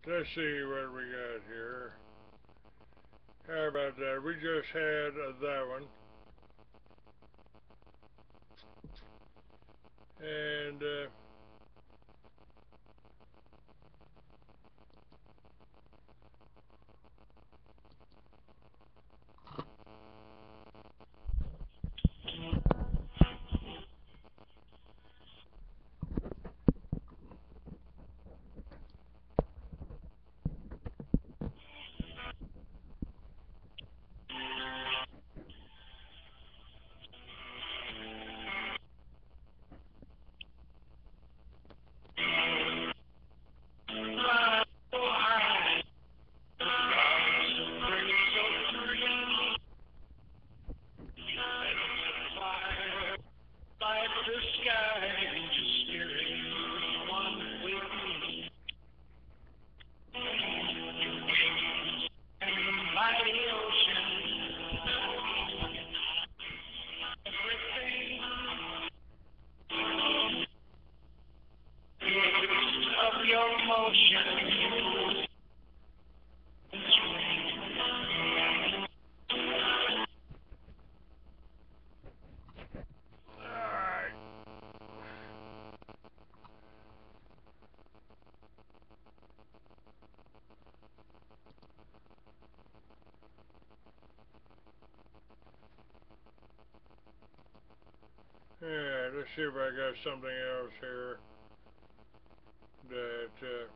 Let's see what we got here. How about that? We just had that one. And alright. Yeah, let's see if I got something else here that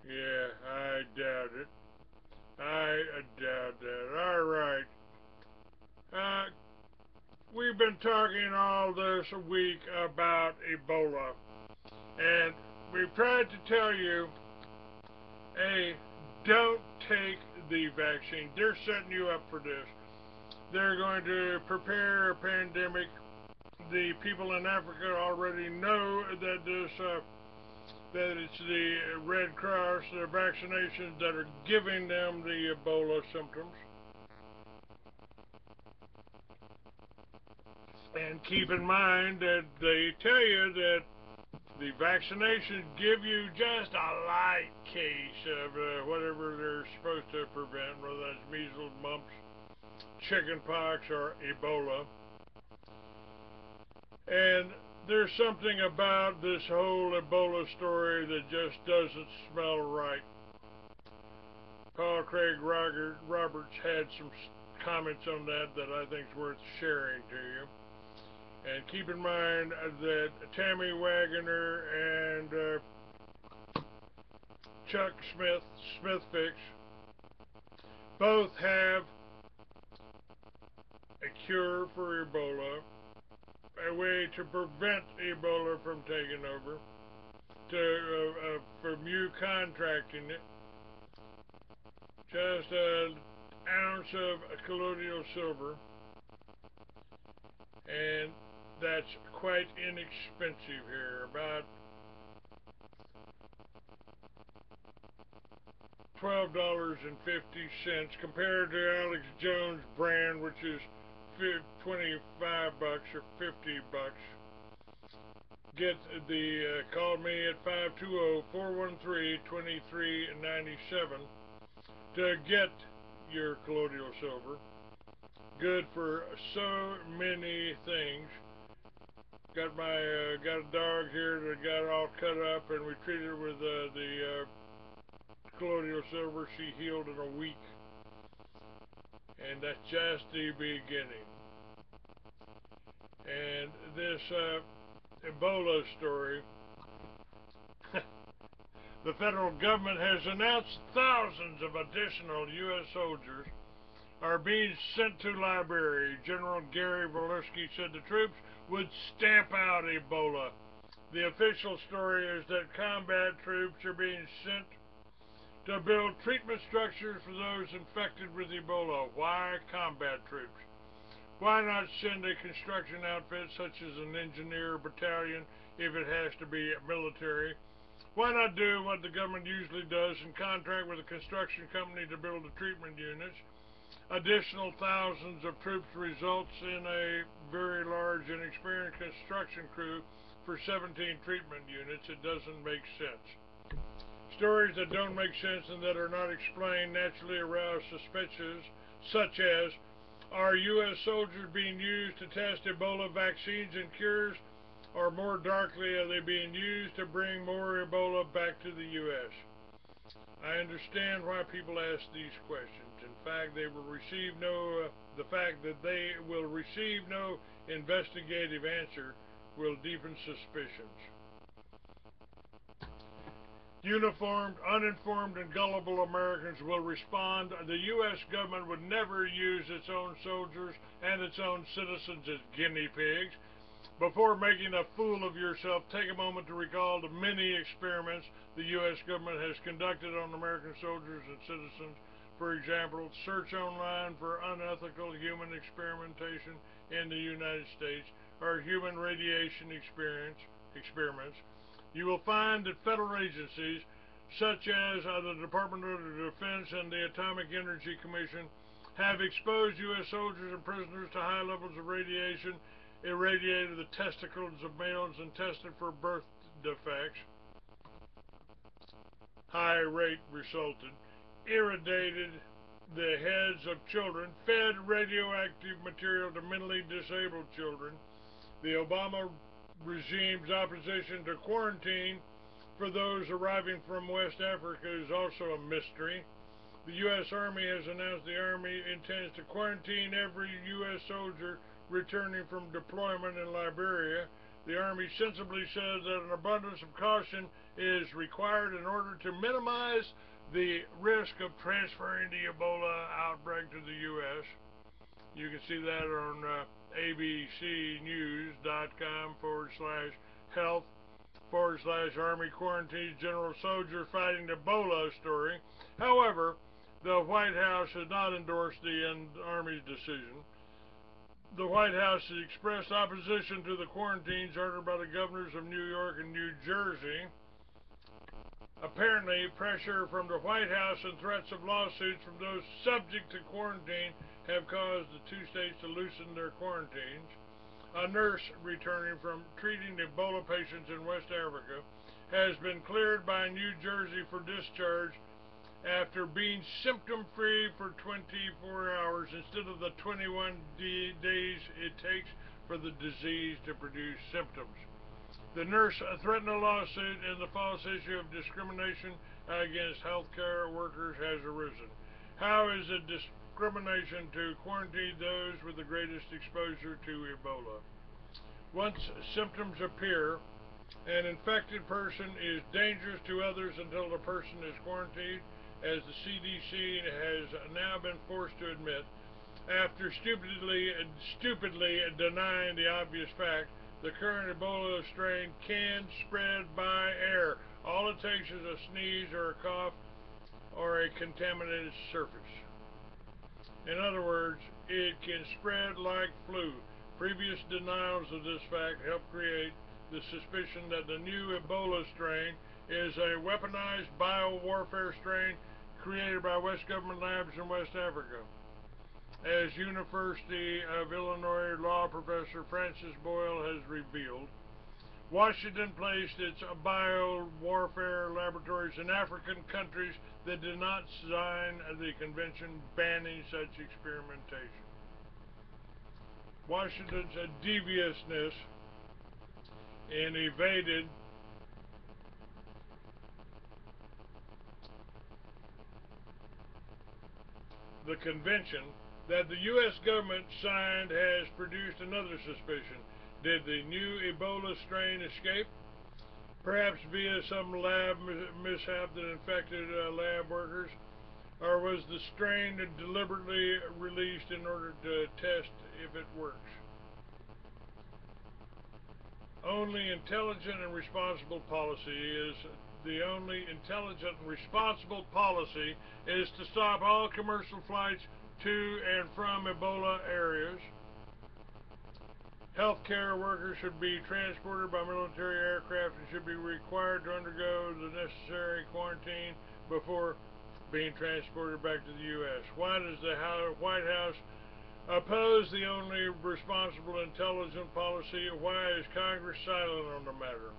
yeah, I doubt it. I doubt that. Alright. Uh, we've been talking all this week about Ebola. And we've tried to tell you, hey, don't take the vaccine. They're setting you up for this. They're going to prepare a pandemic. The people in Africa already know that that it's the Red Cross, the vaccinations that are giving them the Ebola symptoms. And keep in mind that they tell you that the vaccinations give you just a light case of whatever they're supposed to prevent, whether that's measles, mumps, chickenpox, or Ebola. And there's something about this whole Ebola story that just doesn't smell right. Paul Craig Roberts had some comments on that that I think is worth sharing to you. And keep in mind that Tammy Wagner and Chuck Smith, Smithfix, both have a cure for Ebola, a way to prevent Ebola from taking over, from you contracting it. Just an ounce of colloidal silver, and that's quite inexpensive here, about $12.50 compared to Alex Jones brand, which is $25 or $50. Get call me at 520-413-2397 to get your colloidal silver. Good for so many things. Got a dog here that got all cut up, and we treated it with the colloidal silver she healed in a week. And that's just the beginning. And this Ebola story, the federal government has announced thousands of additional U.S. soldiers are being sent to Liberia. General Gary Volesky said the troops would stamp out Ebola. The official story is that combat troops are being sent to build treatment structures for those infected with Ebola. Why combat troops? Why not send a construction outfit such as an engineer battalion if it has to be military? Why not do what the government usually does and contract with a construction company to build the treatment units? Additional thousands of troops results in a very large and experienced construction crew for 17 treatment units. It doesn't make sense. Stories that don't make sense and that are not explained naturally arouse suspicions, such as, are U.S. soldiers being used to test Ebola vaccines and cures, or more darkly, are they being used to bring more Ebola back to the U.S.? I understand why people ask these questions. In fact, the fact that they will receive no investigative answer will deepen suspicions. Uniformed, uninformed, and gullible Americans will respond. The U.S. government would never use its own soldiers and its own citizens as guinea pigs. Before making a fool of yourself, take a moment to recall the many experiments the U.S. government has conducted on American soldiers and citizens. For example, search online for unethical human experimentation in the United States or human radiation experiments. You will find that federal agencies such as the Department of Defense and the Atomic Energy Commission have exposed U.S. soldiers and prisoners to high levels of radiation, irradiated the testicles of males, and tested for birth defects. High rate resulted. Irradiated the heads of children, fed radioactive material to mentally disabled children. The Obama regime's opposition to quarantine for those arriving from West Africa is also a mystery. The U.S. Army has announced the Army intends to quarantine every U.S. soldier returning from deployment in Liberia. The Army sensibly says that an abundance of caution is required in order to minimize the risk of transferring the Ebola outbreak to the U.S. You can see that on abcnews.com/health/Army quarantines General Soldier fighting Ebola story. However, the White House has not endorsed the Army's decision. The White House has expressed opposition to the quarantines ordered by the governors of New York and New Jersey. Apparently, pressure from the White House and threats of lawsuits from those subject to quarantine have caused the two states to loosen their quarantines. A nurse returning from treating Ebola patients in West Africa has been cleared by New Jersey for discharge after being symptom-free for 24 hours instead of the 21 days it takes for the disease to produce symptoms. The nurse threatened a lawsuit, and the false issue of discrimination against healthcare workers has arisen. How is it discrimination to quarantine those with the greatest exposure to Ebola? Once symptoms appear, an infected person is dangerous to others until the person is quarantined, as the CDC has now been forced to admit, after stupidly denying the obvious fact. The current Ebola strain can spread by air. All it takes is a sneeze or a cough or a contaminated surface. In other words, it can spread like flu. Previous denials of this fact help create the suspicion that the new Ebola strain is a weaponized biowarfare strain created by West government labs in West Africa. As University of Illinois law professor Francis Boyle has revealed, Washington placed its biowarfare laboratories in African countries that did not sign the convention banning such experimentation. Washington's deviousness in The convention that the U.S. government signed has produced another suspicion. Did the new Ebola strain escape? Perhaps via some lab mishap that infected lab workers? Or was the strain deliberately released in order to test if it works? Only intelligent and responsible policy is the only intelligent and responsible policy is to stop all commercial flights to and from Ebola areas. Healthcare workers should be transported by military aircraft and should be required to undergo the necessary quarantine before being transported back to the U.S. Why does the White House oppose the only responsible intelligent policy? Why is Congress silent on the matter?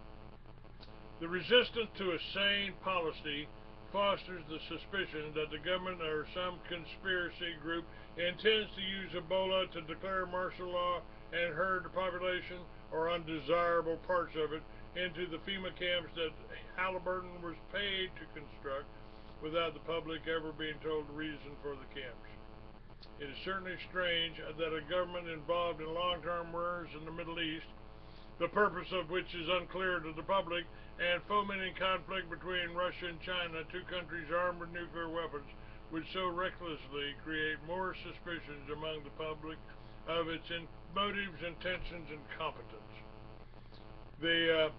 The resistance to a sane policy fosters the suspicion that the government or some conspiracy group intends to use Ebola to declare martial law and herd the population or undesirable parts of it into the FEMA camps that Halliburton was paid to construct without the public ever being told the reason for the camps. It is certainly strange that a government involved in long-term wars in the Middle East, the purpose of which is unclear to the public, and fomenting conflict between Russia and China, two countries armed with nuclear weapons, would so recklessly create more suspicions among the public of its motives, intentions, and competence. The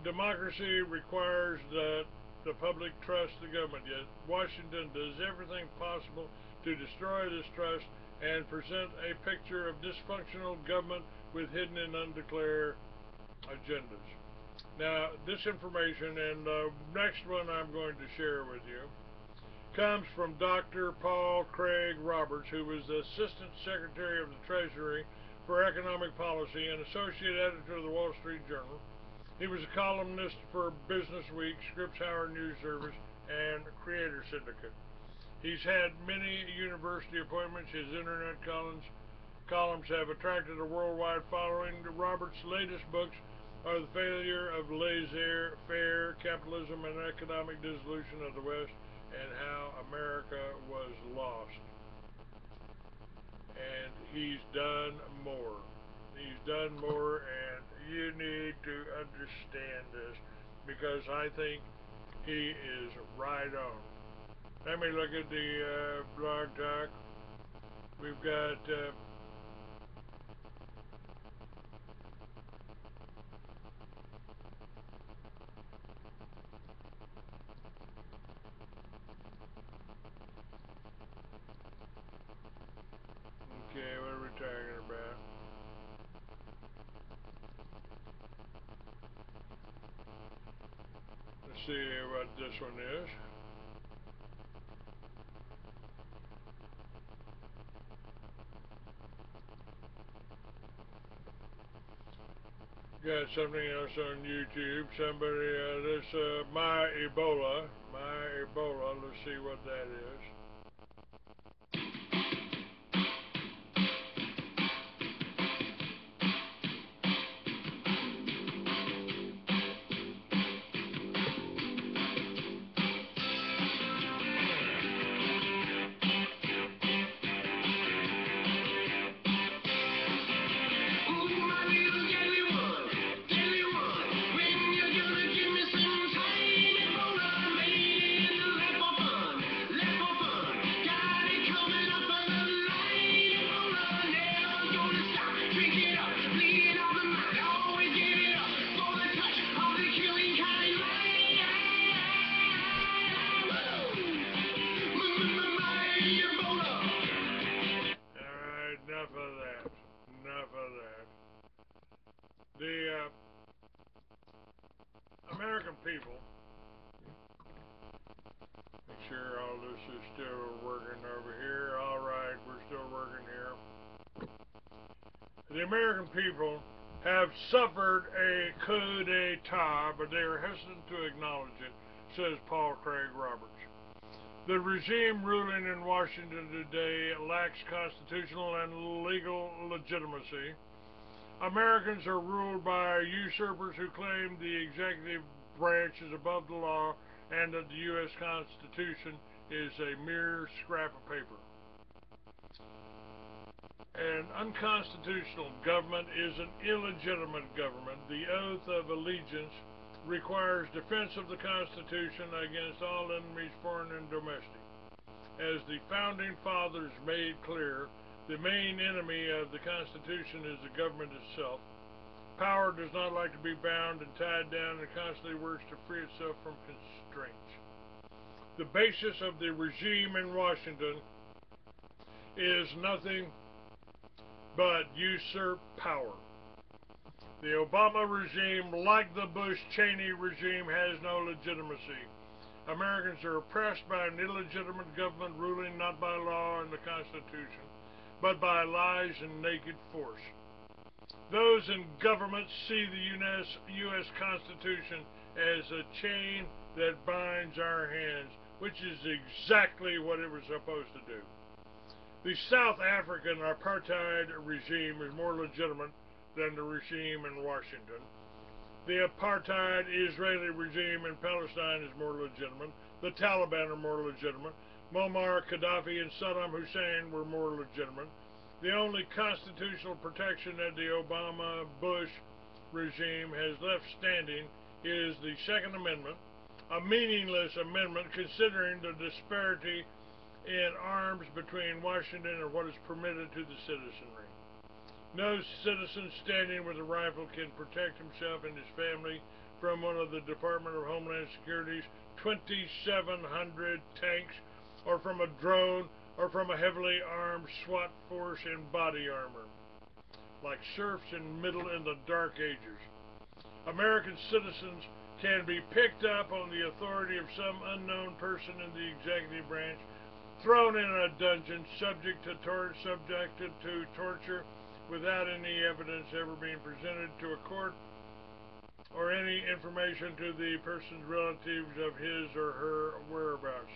democracy requires that the public trust the government, yet Washington does everything possible to destroy this trust and present a picture of dysfunctional government with hidden and undeclared agendas. Now, this information and the next one I'm going to share with you comes from Dr. Paul Craig Roberts, who was the Assistant Secretary of the Treasury for Economic Policy and Associate Editor of the Wall Street Journal. He was a columnist for Business Week, Scripps Howard News Service, and Creator Syndicate. He's had many university appointments. His internet columns have attracted a worldwide following. Roberts' latest books are The Failure of Laissez-Faire, Capitalism and Economic Dissolution of the West, and How America Was Lost. And he's done more. He's done more, and you need to understand this because I think he is right on. Let me look at the blog talk. We've got okay, what are we talking about? Let's see what this one is. Got something else on YouTube. Somebody, this My Ebola. Let's see what that is. Enough of that. The American people, make sure all this is still working over here. All right, we're still working here. The American people have suffered a coup d'etat, but they are hesitant to acknowledge it, says Paul Craig Roberts. The regime ruling in Washington today lacks constitutional and legal legitimacy. Americans are ruled by usurpers who claim the executive branch is above the law and that the U.S. Constitution is a mere scrap of paper. An unconstitutional government is an illegitimate government. The oath of allegiance requires defense of the Constitution against all enemies, foreign and domestic. As the Founding Fathers made clear, the main enemy of the Constitution is the government itself. Power does not like to be bound and tied down and constantly works to free itself from constraints. The basis of the regime in Washington is nothing but usurp power. The Obama regime, like the Bush-Cheney regime, has no legitimacy. Americans are oppressed by an illegitimate government ruling not by law and the Constitution, but by lies and naked force. Those in government see the U.S. Constitution as a chain that binds our hands, which is exactly what it was supposed to do. The South African apartheid regime is more legitimate than the regime in Washington. The apartheid Israeli regime in Palestine is more legitimate. The Taliban are more legitimate. Muammar Gaddafi and Saddam Hussein were more legitimate. The only constitutional protection that the Obama-Bush regime has left standing is the Second Amendment, a meaningless amendment considering the disparity in arms between Washington and what is permitted to the citizenry. No citizen standing with a rifle can protect himself and his family from one of the Department of Homeland Security's 2,700 tanks, or from a drone, or from a heavily armed SWAT force in body armor, like serfs in the Dark Ages. American citizens can be picked up on the authority of some unknown person in the executive branch, thrown in a dungeon, subjected to torture, without any evidence ever being presented to a court or any information to the person's relatives of his or her whereabouts.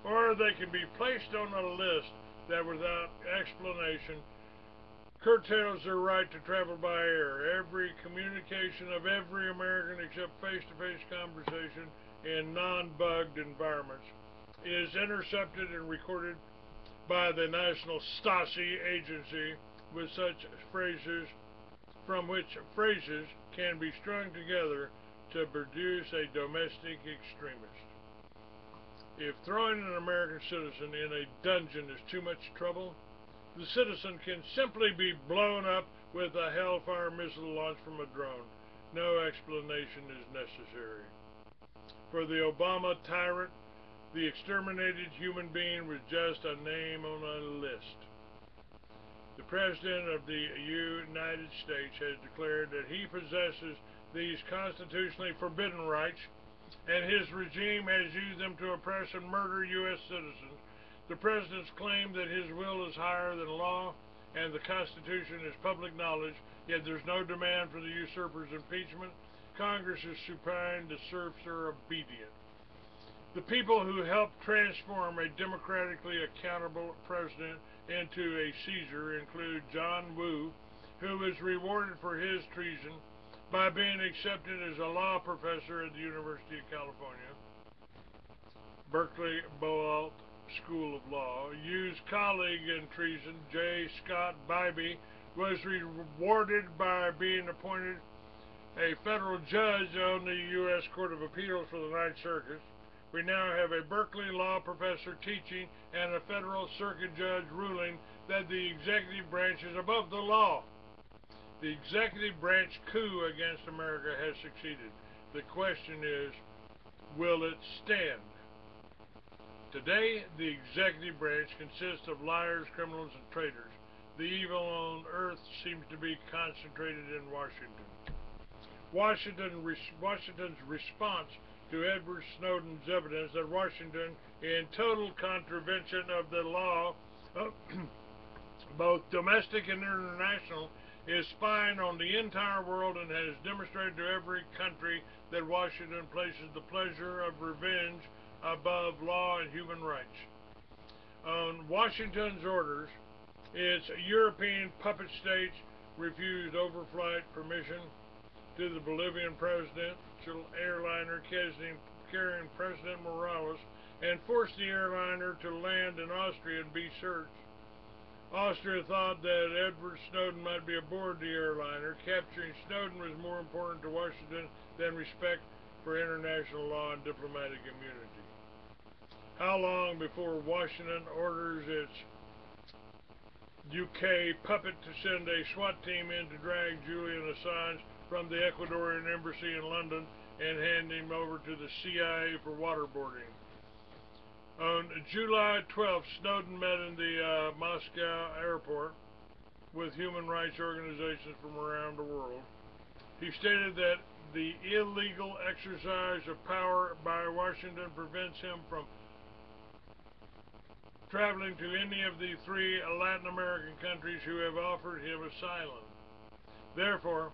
Or they can be placed on a list that, without explanation, curtails their right to travel by air. Every communication of every American except face-to-face conversation in non-bugged environments is intercepted and recorded by the National Stasi agency, with such phrases, from which phrases can be strung together to produce a domestic extremist. If throwing an American citizen in a dungeon is too much trouble, the citizen can simply be blown up with a Hellfire missile launched from a drone. No explanation is necessary. For the Obama tyrant, the exterminated human being was just a name on a list. The President of the United States has declared that he possesses these constitutionally forbidden rights, and his regime has used them to oppress and murder U.S. citizens. The President's claim that his will is higher than law and the Constitution is public knowledge, yet there's no demand for the usurper's impeachment. Congress is supine, the serfs are obedient. The people who helped transform a democratically accountable president into a Caesar include John Woo, who was rewarded for his treason by being accepted as a law professor at the University of California, Berkeley Boalt School of Law. Yu's colleague in treason, J. Scott Bybee, was rewarded by being appointed a federal judge on the U.S. Court of Appeals for the Ninth Circuit. We now have a Berkeley law professor teaching and a federal circuit judge ruling that the executive branch is above the law. The executive branch coup against America has succeeded. The question is, will it stand? Today, the executive branch consists of liars, criminals, and traitors. The evil on earth seems to be concentrated in Washington. Washington's response to Edward Snowden's evidence that Washington, in total contravention of the law, both domestic and international, is spying on the entire world and has demonstrated to every country that Washington places the pleasure of revenge above law and human rights. On Washington's orders, its European puppet states refused overflight permission to the Bolivian presidential airliner carrying President Morales and forced the airliner to land in Austria and be searched. Austria thought that Edward Snowden might be aboard the airliner. Capturing Snowden was more important to Washington than respect for international law and diplomatic immunity. How long before Washington orders its UK puppet to send a SWAT team in to drag Julian Assange from the Ecuadorian embassy in London and hand him over to the CIA for waterboarding? On July 12th, Snowden met in the Moscow airport with human rights organizations from around the world. He stated that the illegal exercise of power by Washington prevents him from traveling to any of the 3 Latin American countries who have offered him asylum. Therefore,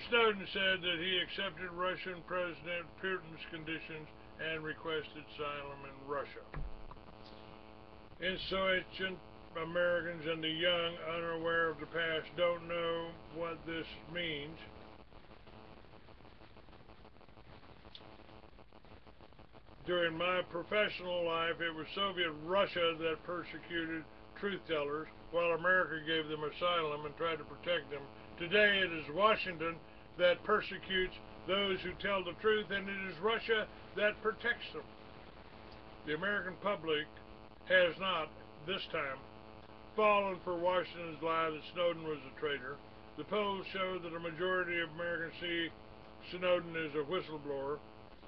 Snowden said that he accepted Russian President Putin's conditions and requested asylum in Russia. Insouciant Americans and the young, unaware of the past, don't know what this means. During my professional life, it was Soviet Russia that persecuted truth-tellers, while America gave them asylum and tried to protect them. Today, it is Washington that persecutes those who tell the truth, and it is Russia that protects them. The American public has not, this time, fallen for Washington's lie that Snowden was a traitor. The polls show that a majority of Americans see Snowden as a whistleblower.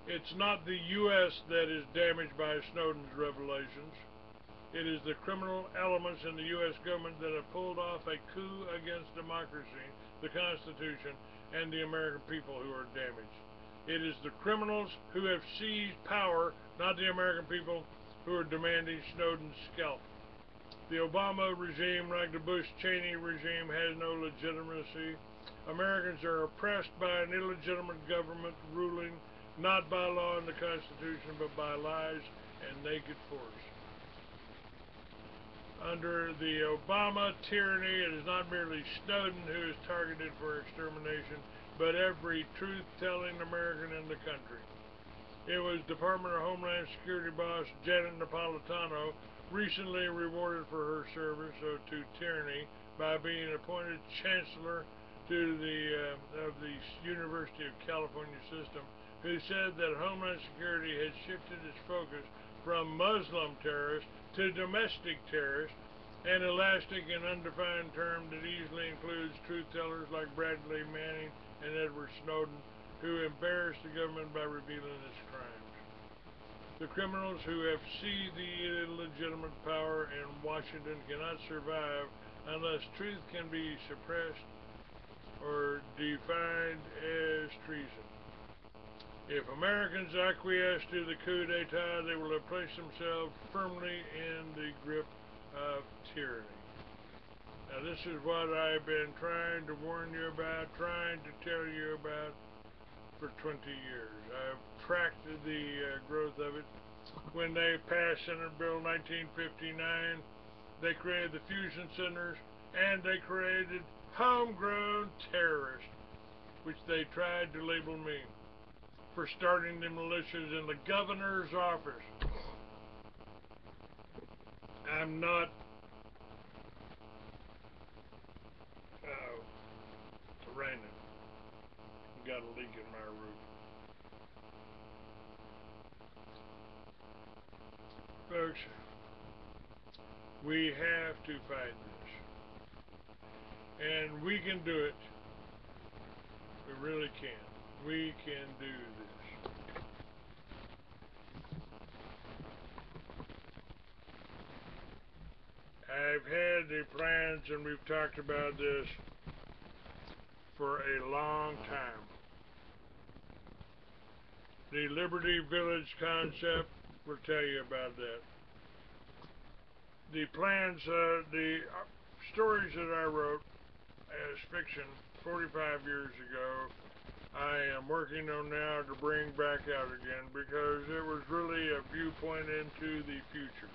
It's not the U.S. that is damaged by Snowden's revelations. It is the criminal elements in the U.S. government that have pulled off a coup against democracy, the Constitution, and the American people who are damaged. It is the criminals who have seized power, not the American people, who are demanding Snowden's scalp. The Obama regime, like the Bush-Cheney regime, has no legitimacy. Americans are oppressed by an illegitimate government ruling not by law and the Constitution, but by lies and naked force. Under the Obama tyranny, it is not merely Snowden who is targeted for extermination, but every truth-telling American in the country. It was Department of Homeland Security boss Janet Napolitano, recently rewarded for her service to tyranny by being appointed chancellor to of the University of California system, who said that Homeland Security had shifted its focus from Muslim terrorists to domestic terrorists, an elastic and undefined term that easily includes truth-tellers like Bradley Manning and Edward Snowden, who embarrassed the government by revealing its crimes. The criminals who have seized the illegitimate power in Washington cannot survive unless truth can be suppressed or defined as treason. If Americans acquiesce to the coup d'etat, they will have placed themselves firmly in the grip of tyranny. Now, this is what I've been trying to warn you about, trying to tell you about for 20 years. I've tracked the growth of it. When they passed Senate Bill 1959, they created the fusion centers, and they created homegrown terrorists, which they tried to label me for starting the militias in the governor's office. I'm not. Oh, it's raining. Got a leak in my roof. Folks, we have to fight this. And we can do it. We really can. We can do this. I've had the plans, and we've talked about this for a long time. The Liberty Village concept, we'll tell you about that. The plans, the stories that I wrote as fiction 45 years ago, I am working on now to bring back out again, because it was really a viewpoint into the future.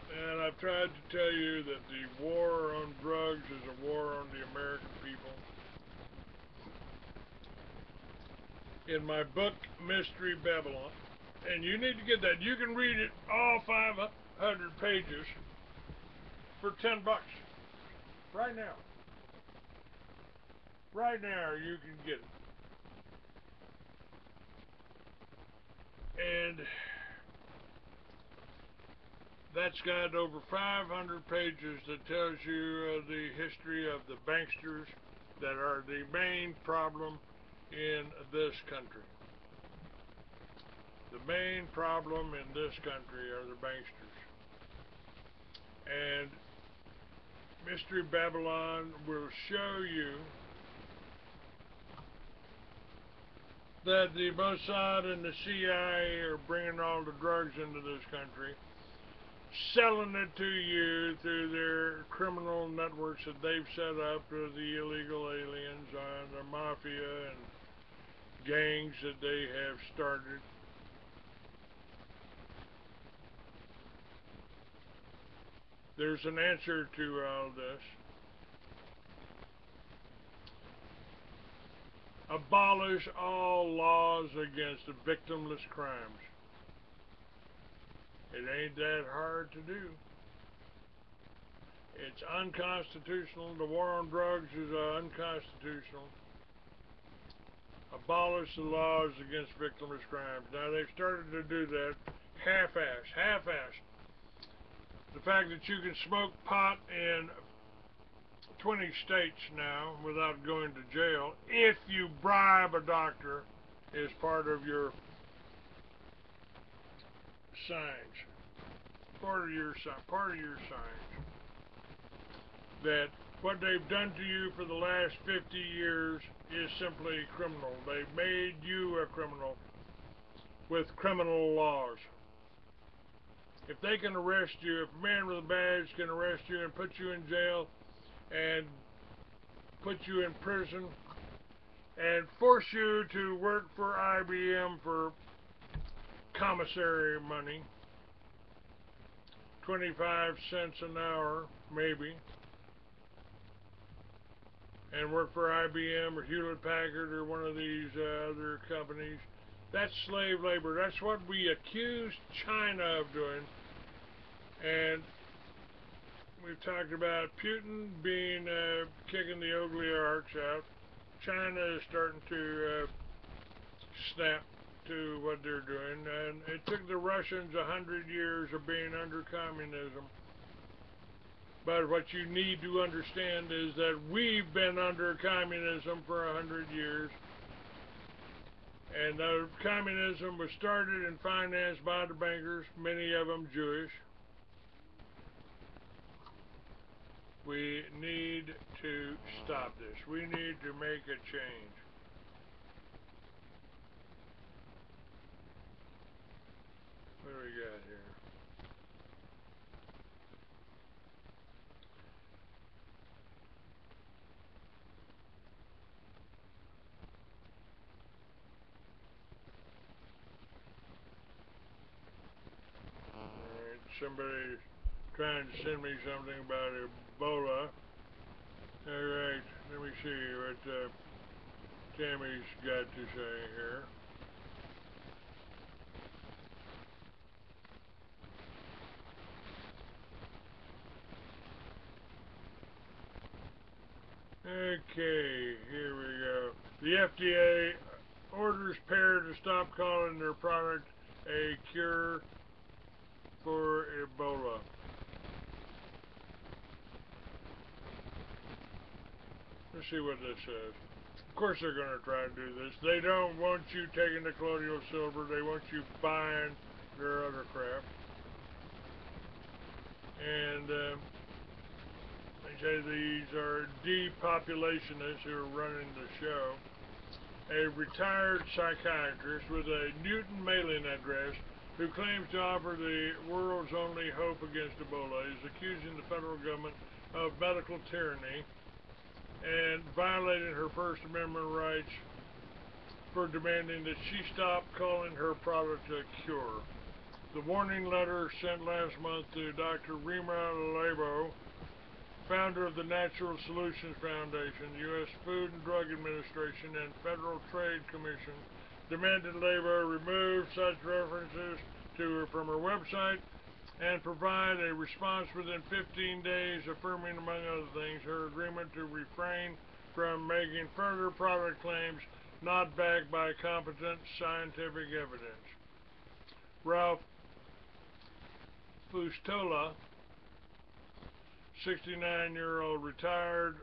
And I've tried to tell you that the war on drugs is a war on the American people. In my book, Mystery Babylon, and you need to get that. You can read it, all 500 pages, for $10. Right now. Right now you can get it. And that's got over 500 pages that tells you the history of the banksters that are the main problem in this country. The main problem in this country are the banksters. And Mystery Babylon will show you that the Mossad and the CIA are bringing all the drugs into this country, selling it to you through their criminal networks that they've set up through the illegal aliens and the mafia and gangs that they have started. There's an answer to all this. Abolish all laws against victimless crimes. It ain't that hard to do. It's unconstitutional. The war on drugs is unconstitutional. Abolish the laws against victimless crimes. Now they've started to do that half-assed. The fact that you can smoke pot in 20 states now without going to jail if you bribe a doctor is part of your signs. Part of your signs. That what they've done to you for the last 50 years is simply criminal. They've made you a criminal with criminal laws. If they can arrest you, if a man with a badge can arrest you and put you in jail and put you in prison and force you to work for IBM for commissary money, 25 cents an hour maybe, and work for IBM or Hewlett Packard or one of these other companies, that's slave labor. That's what we accused China of doing. And we've talked about Putin being kicking the oligarchs out. China is starting to snap to what they're doing, and it took the Russians 100 years of being under communism. But what you need to understand is that we've been under communism for 100 years, and the communism was started and financed by the bankers, many of them Jewish. We need to stop this. We need to make a change. What do we got here? Alright, somebody's trying to send me something about Ebola. Alright, let me see what Tammy's got to say here. Okay, here we go. The FDA orders Pear to stop calling their product a cure for Ebola. Let's see what this says. Of course they're going to try to do this. They don't want you taking the colonial silver. They want you buying their other crap. And they say these are depopulationists who are running the show. A retired psychiatrist with a Newton mailing address who claims to offer the world's only hope against Ebola is accusing the federal government of medical tyranny and violating her First Amendment rights for demanding that she stop calling her product a cure. The warning letter sent last month to Dr. Rima Labo, founder of the Natural Solutions Foundation, U.S. Food and Drug Administration, and Federal Trade Commission, demanded Labo remove such references to her from her website and provide a response within 15 days, affirming, among other things, her agreement to refrain from making further product claims not backed by competent scientific evidence. Ralph Fustola, 69-year-old retired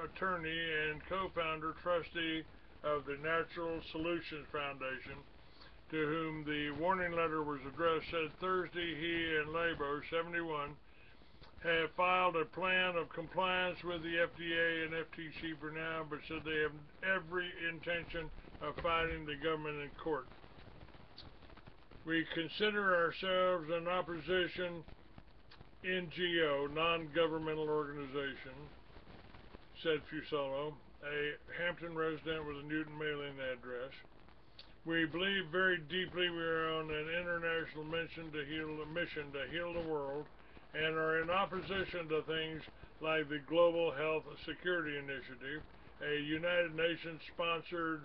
attorney and co-founder trustee of the Natural Solutions Foundation, to whom the warning letter was addressed, said Thursday he and Labo, 71, have filed a plan of compliance with the FDA and FTC for now, but said they have every intention of fighting the government in court. We consider ourselves an opposition NGO, non-governmental organization, said Fusolo, a Hampton resident with a Newton mailing address. We believe very deeply we are on an international mission to heal the world, and are in opposition to things like the Global Health Security Initiative, a United Nations-sponsored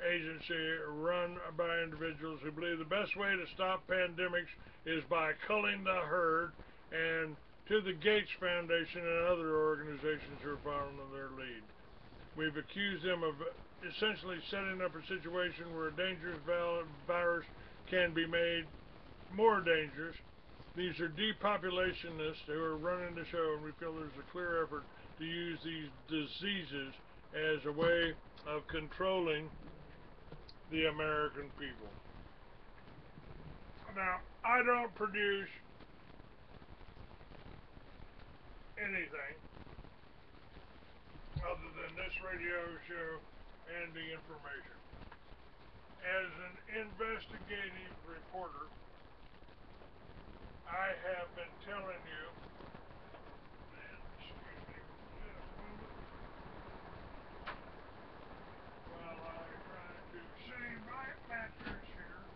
agency run by individuals who believe the best way to stop pandemics is by culling the herd, and to the Gates Foundation and other organizations who are following their lead. We've accused them of essentially setting up a situation where a dangerous virus can be made more dangerous. These are depopulationists who are running the show, and we feel there's a clear effort to use these diseases as a way of controlling the American people. Now, I don't produce anything other than this radio show and the information. As an investigative reporter, I have been telling you, excuse me, while I try to save my mattress here.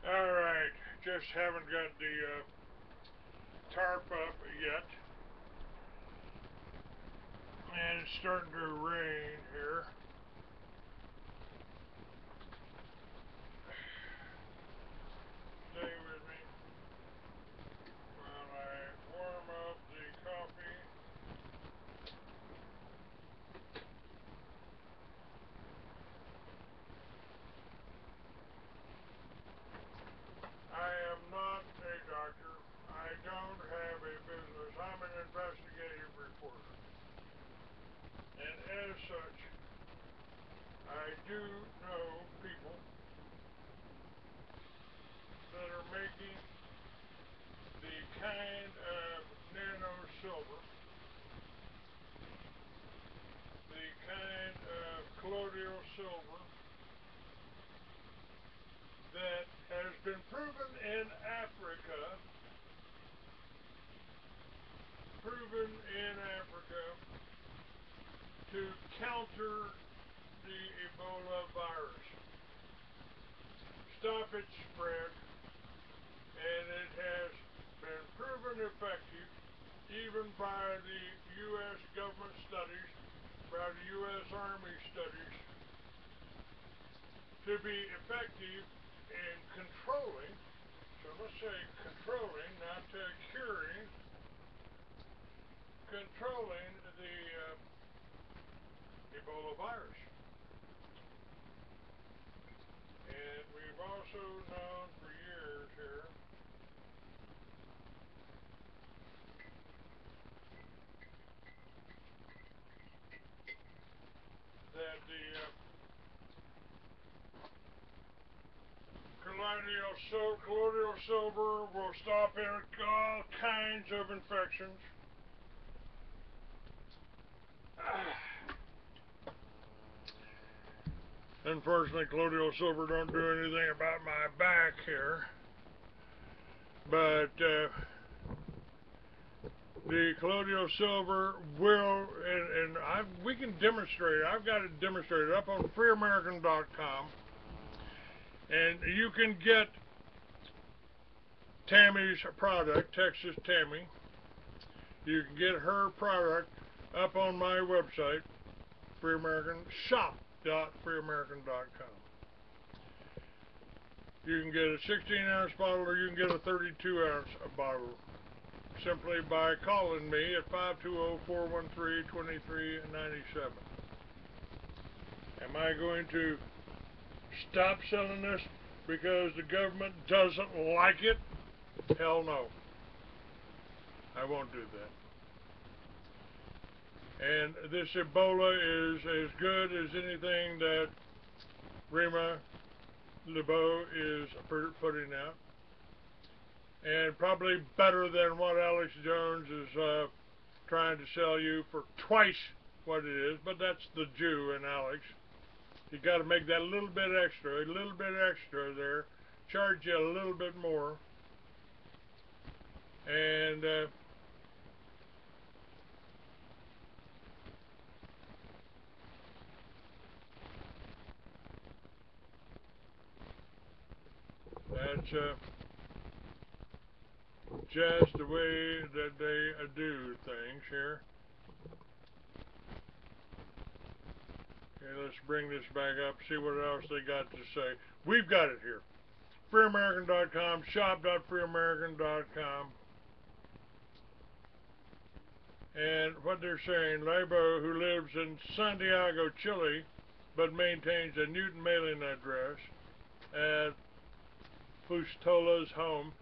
Alright, just haven't got the tarp up yet. And it's starting to rain here. Stay with me while I warm up the coffee. I am not a doctor. I don't have a business. I'm an investigative reporter. And as such, I do know people that are making the kind of nano silver, the kind of colloidal silver that has been proven in Africa, to counter the Ebola virus, stop its spread, and it has been proven effective even by the U.S. government studies, by the U.S. Army studies, to be effective in controlling, so let's say controlling, not curing, controlling the Ebola virus. And we've also known for years here colloidal silver will stop all kinds of infections. Unfortunately, colloidal silver don't do anything about my back here, but the colloidal silver will, and we can demonstrate it. I've got it demonstrated up on freeamerican.com, and you can get Tammy's product, Texas Tammy. You can get her product up on my website, shop.freeamerican.com. You can get a 16-ounce bottle or you can get a 32-ounce bottle simply by calling me at 520-413-2397. Am I going to stop selling this because the government doesn't like it? Hell no. I won't do that. And this Ebola is as good as anything that Rima LeBeau is putting out, and probably better than what Alex Jones is trying to sell you for twice what it is. But that's the Jew in Alex. You got to make that a little bit extra there, charge you a little bit more, and that's just the way that they do things here. Okay, let's bring this back up, see what else they got to say. We've got it here. freeamerican.com, shop.freeamerican.com. And what they're saying, Lebo, who lives in Santiago, Chile, but maintains a Newton mailing address at Fustola's home,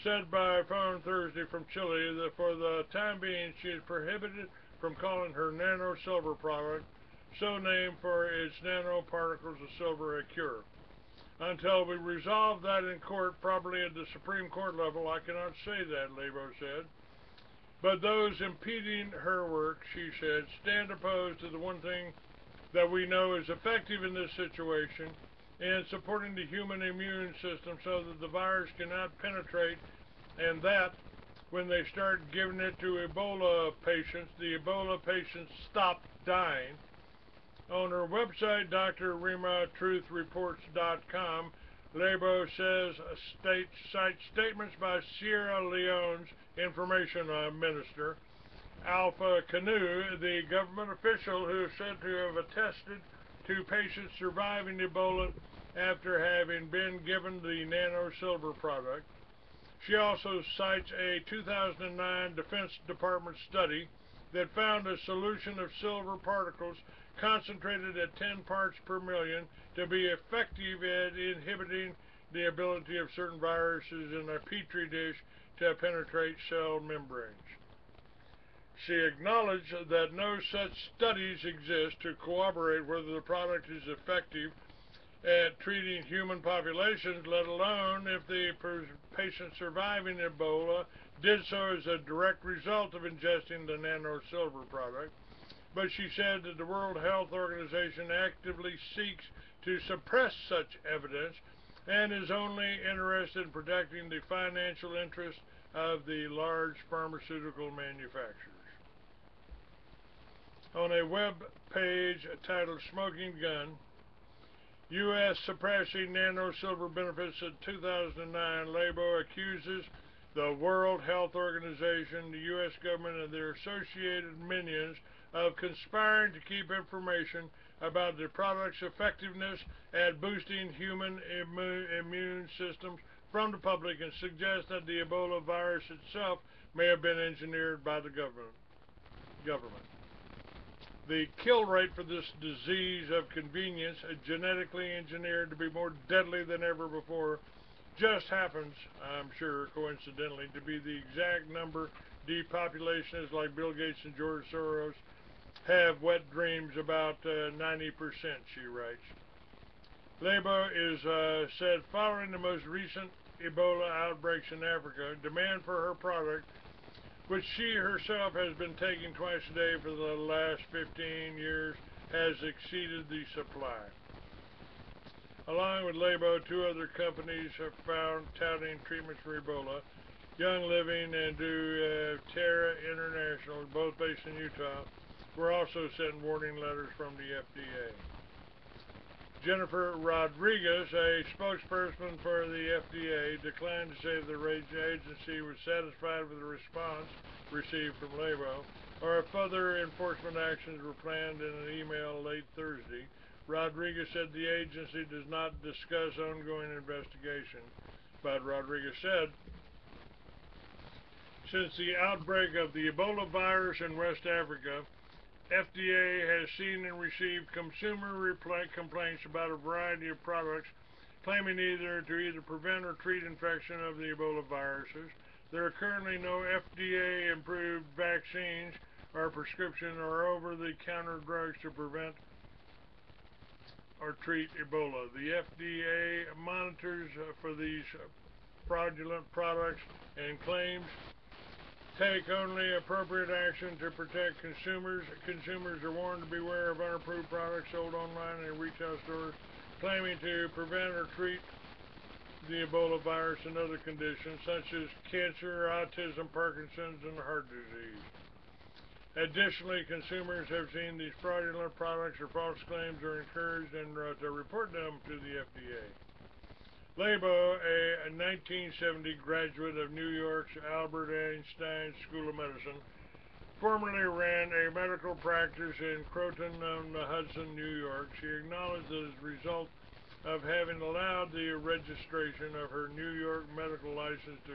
said by phone Thursday from Chile that for the time being she is prohibited from calling her nano silver product, so named for its nanoparticles of silver, a cure. Until we resolve that in court, probably at the Supreme Court level, I cannot say that, Lebo said. But those impeding her work, she said, stand opposed to the one thing that we know is effective in this situation, in supporting the human immune system so that the virus cannot penetrate, and that when they start giving it to Ebola patients, the Ebola patients stop dying. On her website, drrimatruthreports.com, Lebo says cites statements by Sierra Leone's information minister, Alpha Canoe, the government official who is said to have attested to patients surviving Ebola after having been given the nano silver product. She also cites a 2009 Defense Department study that found a solution of silver particles concentrated at 10 parts per million to be effective at inhibiting the ability of certain viruses in a petri dish to penetrate cell membranes. She acknowledged that no such studies exist to corroborate whether the product is effective at treating human populations, let alone if the patient surviving Ebola did so as a direct result of ingesting the nano silver product. But she said that the World Health Organization actively seeks to suppress such evidence and is only interested in protecting the financial interests of the large pharmaceutical manufacturers. On a web page titled Smoking Gun, U.S. suppressing nano silver benefits in 2009, Lebo accuses the World Health Organization, the U.S. government, and their associated minions of conspiring to keep information about the product's effectiveness at boosting human immune systems from the public, and suggests that the Ebola virus itself may have been engineered by the government. The kill rate for this disease of convenience, genetically engineered to be more deadly than ever before, just happens, I'm sure, coincidentally, to be the exact number depopulationists like Bill Gates and George Soros have wet dreams about 90%, she writes. Lebo is said following the most recent Ebola outbreaks in Africa, demand for her product, which she herself has been taking twice a day for the last 15 years, has exceeded the supply. Along with Lebo, two other companies have found touting treatments for Ebola. Young Living and Terra International, both based in Utah, were also sent warning letters from the FDA. Jennifer Rodriguez, a spokesperson for the FDA, declined to say the agency was satisfied with the response received from Lebo, or if further enforcement actions were planned in an email late Thursday. Rodriguez said the agency does not discuss ongoing investigation, but Rodriguez said, since the outbreak of the Ebola virus in West Africa, FDA has seen and received consumer complaints about a variety of products claiming to either prevent or treat infection of the Ebola viruses. There are currently no FDA-approved vaccines or prescription or over-the-counter drugs to prevent or treat Ebola. The FDA monitors for these fraudulent products and claims take only appropriate action to protect consumers. Consumers are warned to beware of unapproved products sold online and in retail stores claiming to prevent or treat the Ebola virus and other conditions such as cancer, autism, Parkinson's, and heart disease. Additionally, consumers have seen these fraudulent products or false claims are encouraged and to report them to the FDA. Lebo, a 1970 graduate of New York's Albert Einstein School of Medicine, formerly ran a medical practice in Croton-on-the-Hudson, New York. She acknowledged that as a result of having allowed the registration of her New York medical license to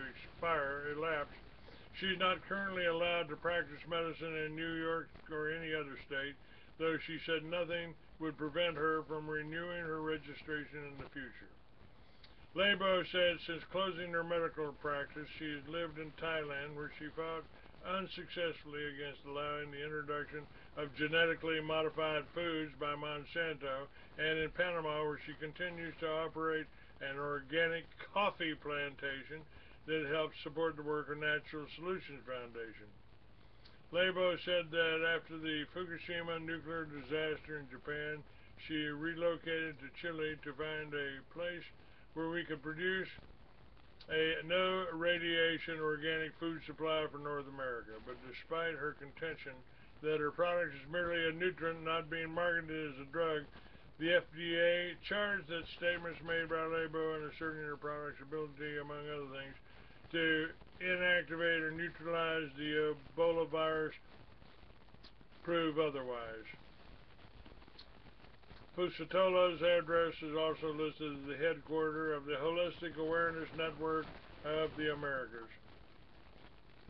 elapse, she is not currently allowed to practice medicine in New York or any other state, though she said nothing would prevent her from renewing her registration in the future. Lebo said since closing her medical practice, she has lived in Thailand, where she fought unsuccessfully against allowing the introduction of genetically modified foods by Monsanto, and in Panama, where she continues to operate an organic coffee plantation that helps support the work of Natural Solutions Foundation. Lebo said that after the Fukushima nuclear disaster in Japan, she relocated to Chile to find a place where we could produce a no radiation organic food supply for North America. But despite her contention that her product is merely a nutrient not being marketed as a drug, the FDA charged that statements made by Lebo in asserting her product's ability, among other things, to inactivate or neutralize the Ebola virus prove otherwise. Pusatola's address is also listed as the headquarters of the Holistic Awareness Network of the Americas.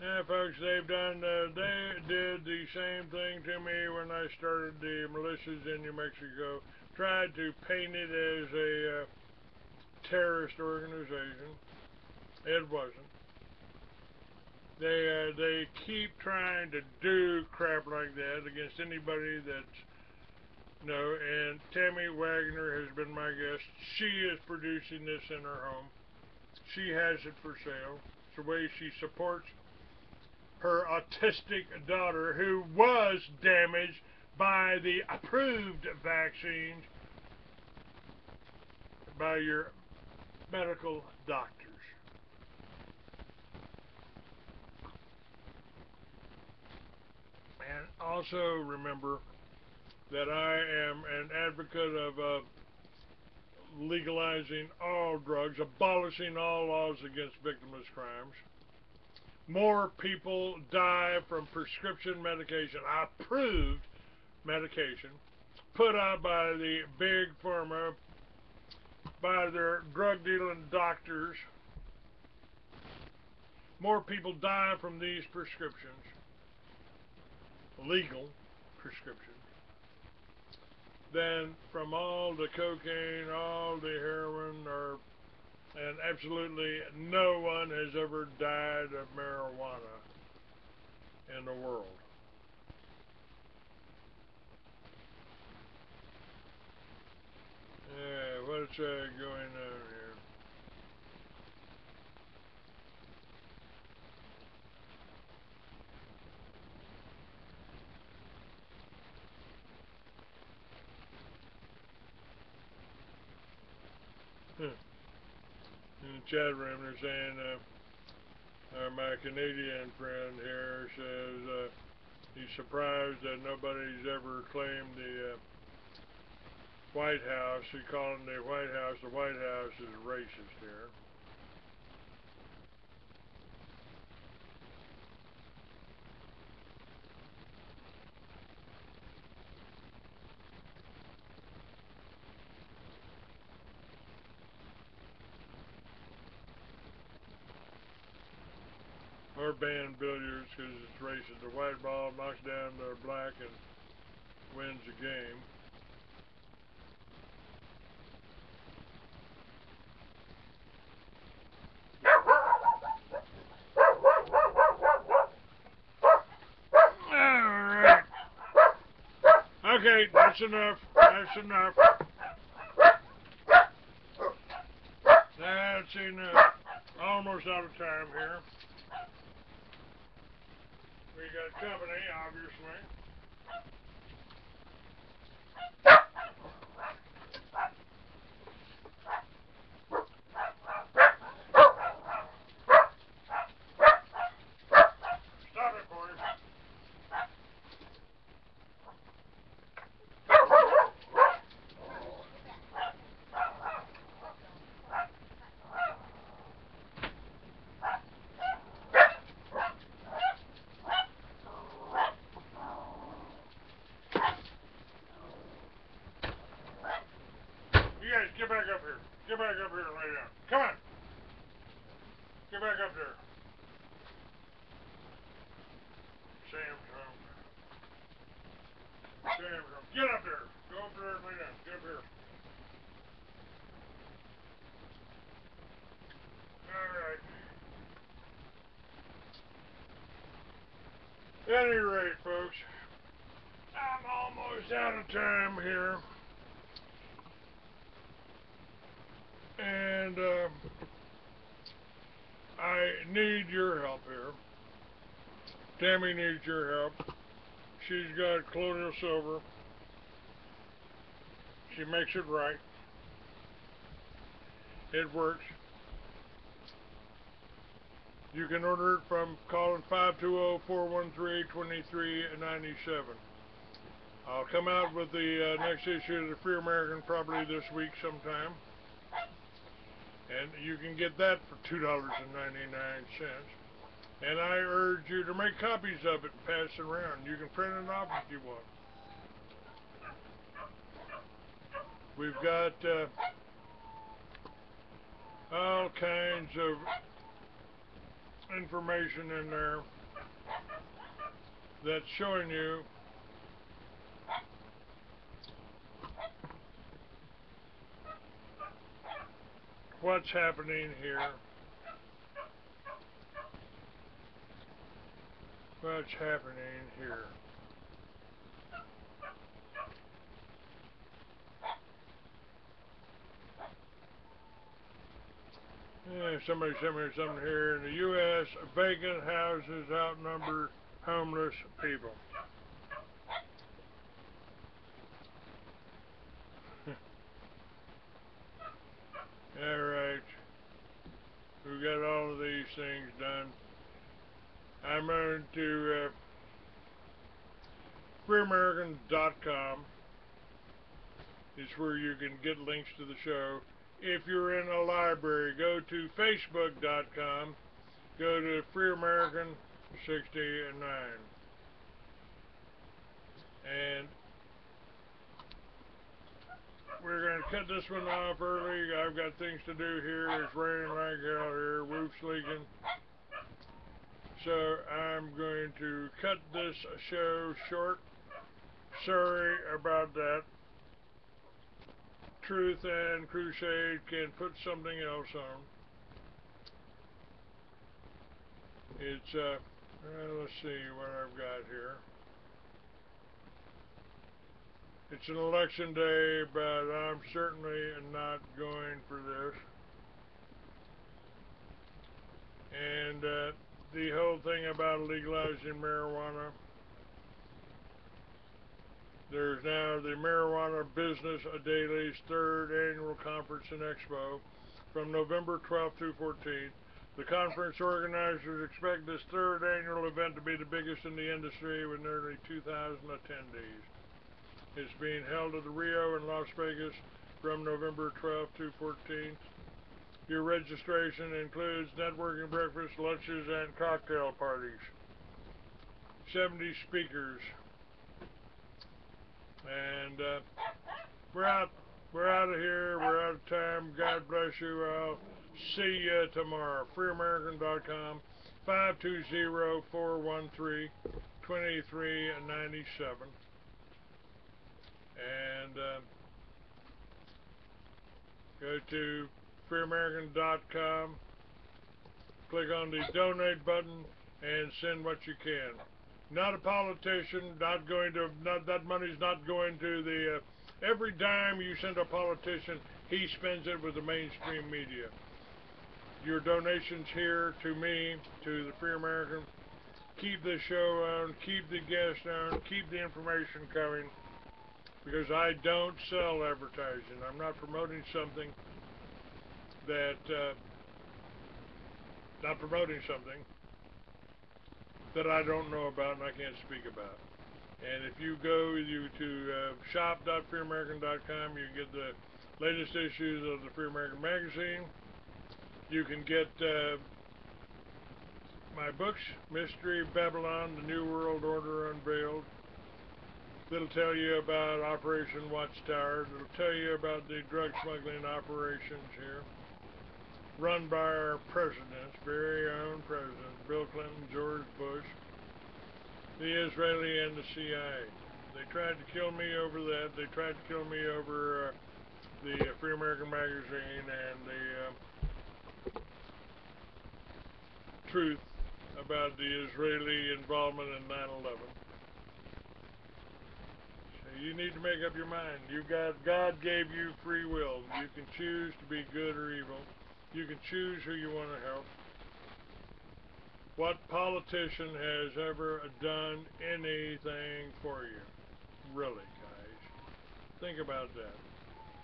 Now, folks, they did the same thing to me when I started the militias in New Mexico. Tried to paint it as a terrorist organization. It wasn't. They keep trying to do crap like that against anybody that's no, and Tammy Wagner has been my guest. She is producing this in her home. She has it for sale. It's the way she supports her autistic daughter, who was damaged by the approved vaccines by your medical doctors. And also remember that I am an advocate of legalizing all drugs, abolishing all laws against victimless crimes. More people die from prescription medication, approved medication, put out by the big pharma, by their drug dealing doctors. More people die from these prescriptions, legal prescriptions, than from all the cocaine, all the heroin, and absolutely no one has ever died of marijuana in the world. What's going on here? In the chat room, they're saying, my Canadian friend here says he's surprised that nobody's ever claimed the White House. He's calling the White House is racist here. Or ban billiards because it's racist. The white ball knocks down the black and wins the game. Alright. Okay, that's enough. That's enough. That's enough. Almost out of time here. We got company, obviously. Stop it, boys. You guys, get back up here. Get back up here and lay down. Come on. Get back up there. Sam's home. Sam's home. Get up there. Go up there and lay down. Get up here. Alright. At any rate, folks, I'm almost out of time here. And I need your help here. Tammy needs your help. She's got colloidal silver. She makes it right. It works. You can order it from calling 520-413-2397. I'll come out with the next issue of the Free American probably this week sometime. And you can get that for $2.99. And I urge you to make copies of it and pass it around. You can print it off if you want. We've got all kinds of information in there that's showing you what's happening here. What's happening here. Yeah, somebody sent me something here. In the U.S., vacant houses outnumber homeless people. Alright. We got all of these things done. I'm going to freeamerican.com is where you can get links to the show. If you're in a library, go to facebook.com, go to Free American 69. And we're going to cut this one off early. I've got things to do here. It's raining like hell here. Roof's leaking. So I'm going to cut this show short. Sorry about that. Truth and Crusade can put something else on. It's, let's see what I've got here. It's an election day, but I'm certainly not going for this. And the whole thing about legalizing marijuana, there's now the Marijuana Business Daily's third annual conference and expo from November 12th through 14th. The conference organizers expect this third annual event to be the biggest in the industry with nearly 2,000 attendees. It's being held at the Rio in Las Vegas from November 12th through 14th. Your registration includes networking breakfast, lunches, and cocktail parties. 70 speakers. And we're out of here. We're out of time. God bless you. I'll see you tomorrow. FreeAmerican.com, 520-413-2397. And go to FreeAmerican.com, click on the donate button, and send what you can. Not a politician, that money's not going to the, every dime you send a politician, he spends it with the mainstream media. Your donations here to me, to the Free American, keep the show on, keep the guests on, keep the information coming, because I don't sell advertising. I'm not promoting something that, that I don't know about and I can't speak about. And if you go to shop.freeamerican.com, you can get the latest issues of the Free American magazine. You can get my books, Mystery Babylon, The New World Order Unveiled. That'll tell you about Operation Watchtower. It'll tell you about the drug smuggling operations here, run by our presidents, very own presidents, Bill Clinton, George Bush, the Israeli, and the CIA. They tried to kill me over that. They tried to kill me over the Free American magazine and the truth about the Israeli involvement in 9/11. So you need to make up your mind. God gave you free will. You can choose to be good or evil. You can choose who you want to help. What politician has ever done anything for you? Really, guys. Think about that.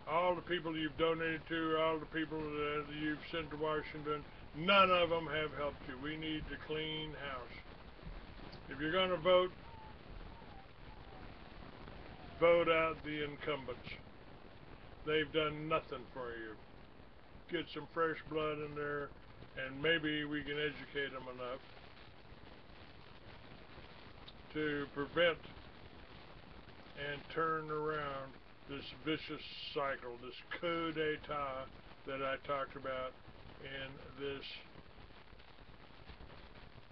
All the people you've donated to, all the people that you've sent to Washington, none of them have helped you. We need to clean house. If you're going to vote, vote out the incumbents. They've done nothing for you. Get some fresh blood in there, and maybe we can educate them enough to prevent and turn around this vicious cycle, this coup d'etat that I talked about in this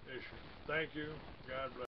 issue. Thank you. God bless.